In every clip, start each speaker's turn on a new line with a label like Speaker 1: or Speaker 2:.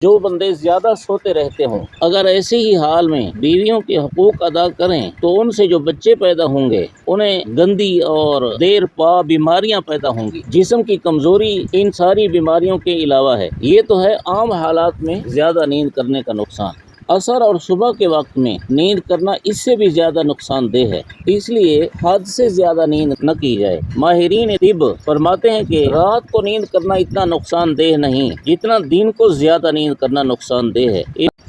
Speaker 1: جو بندے زیادہ سوتے رہتے ہوں اگر ایسے ہی حال میں بیویوں کے حقوق ادا کریں تو ان سے جو بچے پیدا ہوں گے انہیں گندی اور دیر پا بیماریاں پیدا ہوں گی۔ جسم کی کمزوری ان ساری بیماریوں کے علاوہ ہے۔ یہ تو ہے عام حالات میں زیادہ نیند کرنے کا نقصان۔ عصر اور صبح کے وقت میں نیند کرنا اس سے بھی زیادہ نقصان دہ ہے، اس لیے حد سے زیادہ نیند نہ کی جائے۔ ماہرین طب فرماتے ہیں کہ رات کو نیند کرنا اتنا نقصان دہ نہیں جتنا دن کو زیادہ نیند کرنا نقصان دہ ہے۔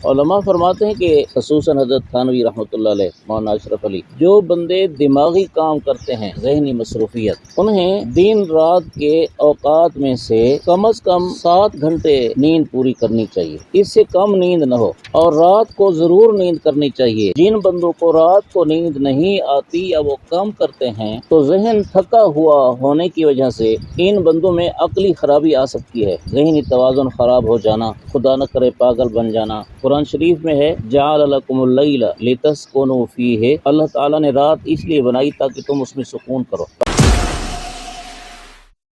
Speaker 1: علماء فرماتے ہیں کہ خصوصاً حضرت تھانوی رحمۃ اللہ علیہ، مولانا اشرف علی، جو بندے دماغی کام کرتے ہیں، ذہنی مصروفیت، انہیں دن رات کے اوقات میں سے کم از کم 7 گھنٹے نیند پوری کرنی چاہیے، اس سے کم نیند نہ ہو، اور رات کو ضرور نیند کرنی چاہیے۔ جن بندوں کو رات کو نیند نہیں آتی یا وہ کام کرتے ہیں تو ذہن تھکا ہوا ہونے کی وجہ سے ان بندوں میں عقلی خرابی آ سکتی ہے، ذہنی توازن خراب ہو جانا، خدا نہ کرے پاگل بن جانا۔ قرآن شریف میں ہے جعل لکم اللیل لتسکنوا فیہ، اللہ تعالیٰ نے رات اس لیے بنائی تاکہ تم اس میں سکون کرو۔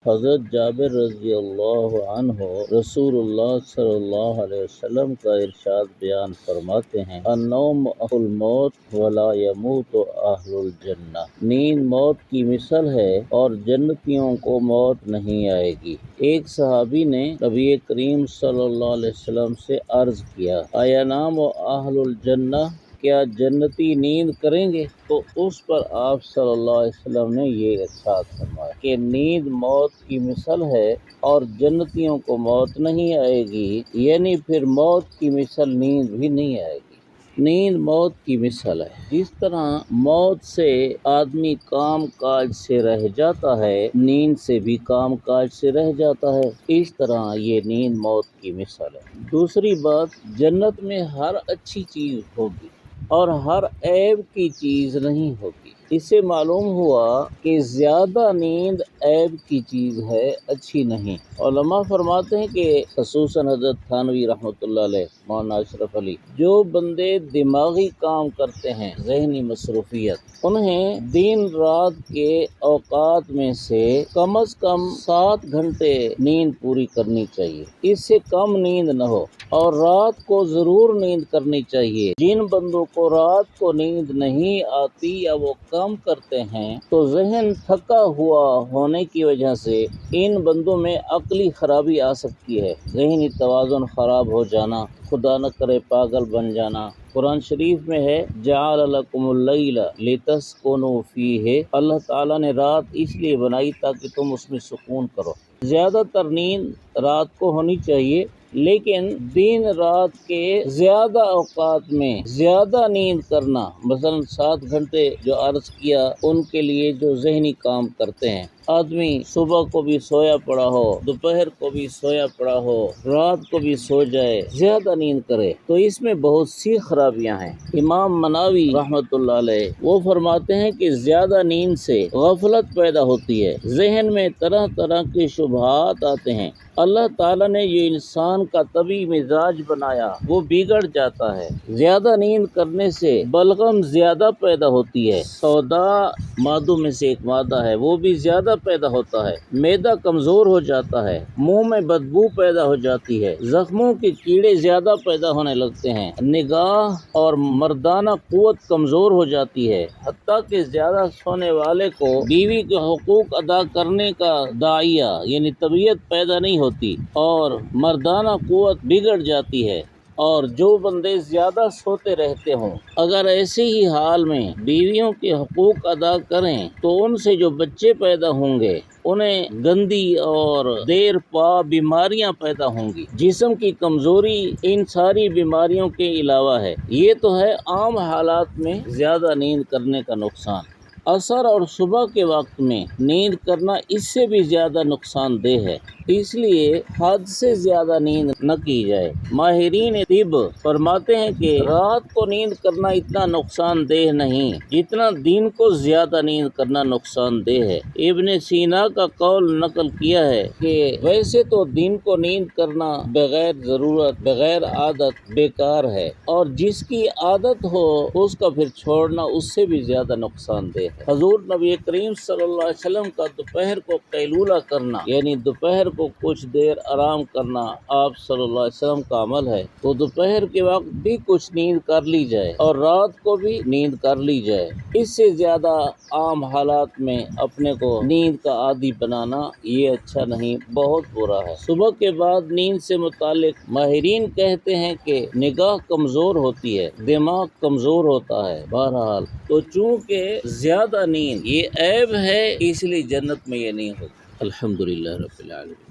Speaker 1: حضرت جابر رضی اللہ عنہ رسول اللہ صلی اللہ علیہ وسلم کا ارشاد بیان فرماتے ہیں، النوم اخو الموت ولا یموت اہل الجنہ، نیند موت کی مثل ہے اور جنتیوں کو موت نہیں آئے گی۔ ایک صحابی نے نبی کریم صلی اللہ علیہ وسلم سے عرض کیا، اینام اہل الجنہ، کیا جنتی نیند کریں گے؟ تو اس پر آپ صلی اللہ علیہ وسلم نے یہ ارشاد فرمایا کہ نیند موت کی مثل ہے اور جنتیوں کو موت نہیں آئے گی، یعنی پھر موت کی مثل نیند بھی نہیں آئے گی۔ نیند موت کی مثل ہے، جس طرح موت سے آدمی کام کاج سے رہ جاتا ہے، نیند سے بھی کام کاج سے رہ جاتا ہے، اس طرح یہ نیند موت کی مثل ہے۔ دوسری بات، جنت میں ہر اچھی چیز ہوگی اور ہر عیب کی چیز نہیں ہوگی۔ اس سے معلوم ہوا کہ زیادہ نیند عیب کی چیز ہے، اچھی نہیں۔ علماء فرماتے ہیں کہ خصوصاً حضرت تھانوی رحمۃ اللہ علیہ، مولانا اشرف علی، جو بندے دماغی کام کرتے ہیں، ذہنی مصروفیت، انہیں دن رات کے اوقات میں سے کم از کم 7 گھنٹے نیند پوری کرنی چاہیے، اس سے کم نیند نہ ہو، اور رات کو ضرور نیند کرنی چاہیے۔ جن بندوں کو رات کو نیند نہیں آتی یا وہ کام کرتے ہیں تو ذہن تھکا ہوا ہونے کی وجہ سے ان بندوں میں عقلی خرابی آ سکتی ہے، ذہنی توازن خراب ہو جانا، خدا نہ کرے پاگل بن جانا۔ قرآن شریف میں ہے جعل لکم اللیل لتسکنوا فیہ، اللہ تعالیٰ نے رات اس لیے بنائی تاکہ تم اس میں سکون کرو۔ زیادہ تر نیند رات کو ہونی چاہیے، لیکن دن رات کے زیادہ اوقات میں زیادہ نیند کرنا، مثلا 7 گھنٹے جو عرض کیا، ان کے لیے جو ذہنی کام کرتے ہیں، آدمی صبح کو بھی سویا پڑا ہو، دوپہر کو بھی سویا پڑا ہو، رات کو بھی سو جائے، زیادہ نیند کرے تو اس میں بہت سی خرابیاں ہیں۔ امام مناوی رحمۃ اللہ علیہ وہ فرماتے ہیں کہ زیادہ نیند سے غفلت پیدا ہوتی ہے، ذہن میں طرح طرح کے شبہات آتے ہیں، اللہ تعالیٰ نے جو انسان کا طبعی مزاج بنایا وہ بگڑ جاتا ہے۔ زیادہ نیند کرنے سے بلغم زیادہ پیدا ہوتی ہے، سودا مادوں میں سے ایک مادہ ہے وہ بھی زیادہ پیدا ہوتا ہے، معدہ کمزور ہو جاتا ہے، منہ میں بدبو پیدا ہو جاتی ہے، زخموں کے کیڑے زیادہ پیدا ہونے لگتے ہیں، نگاہ اور مردانہ قوت کمزور ہو جاتی ہے، حتیٰ کہ زیادہ سونے والے کو بیوی کے حقوق ادا کرنے کا داعیہ یعنی طبیعت پیدا نہیں ہوتی اور مردانہ قوت بگڑ جاتی ہے۔ اور جو بندے زیادہ سوتے رہتے ہوں اگر ایسے ہی حال میں بیویوں کے حقوق ادا کریں تو ان سے جو بچے پیدا ہوں گے انہیں گندی اور دیر پا بیماریاں پیدا ہوں گی۔ جسم کی کمزوری ان ساری بیماریوں کے علاوہ ہے۔ یہ تو ہے عام حالات میں زیادہ نیند کرنے کا نقصان۔ عصر اور صبح کے وقت میں نیند کرنا اس سے بھی زیادہ نقصان دہ ہے، اس لیے حد سے زیادہ نیند نہ کی جائے۔ ماہرین طب فرماتے ہیں کہ رات کو نیند کرنا اتنا نقصان دہ نہیں جتنا دن کو زیادہ نیند کرنا نقصان دہ ہے۔ ابن سینا کا قول نقل کیا ہے کہ ویسے تو دن کو نیند کرنا بغیر ضرورت، بغیر عادت بیکار ہے، اور جس کی عادت ہو اس کا پھر چھوڑنا اس سے بھی زیادہ نقصان دہ ہے۔ ہے۔ حضور نبی کریم صلی اللہ علیہ وسلم کا دوپہر کو قیلولہ کرنا یعنی دوپہر کو کچھ دیر آرام کرنا آپ صلی اللہ علیہ وسلم کا عمل ہے، تو دوپہر کے وقت بھی کچھ نیند کر لی جائے اور رات کو بھی نیند کر لی جائے۔ اس سے زیادہ عام حالات میں اپنے کو نیند کا عادی بنانا یہ اچھا نہیں، بہت برا ہے۔ صبح کے بعد نیند سے متعلق ماہرین کہتے ہیں کہ نگاہ کمزور ہوتی ہے، دماغ کمزور ہوتا ہے۔ بہرحال تو چونکہ زیادہ نیند یہ عیب ہے، اس لیے جنت میں یہ نہیں ہوتی۔ الحمدللہ رب العالمین۔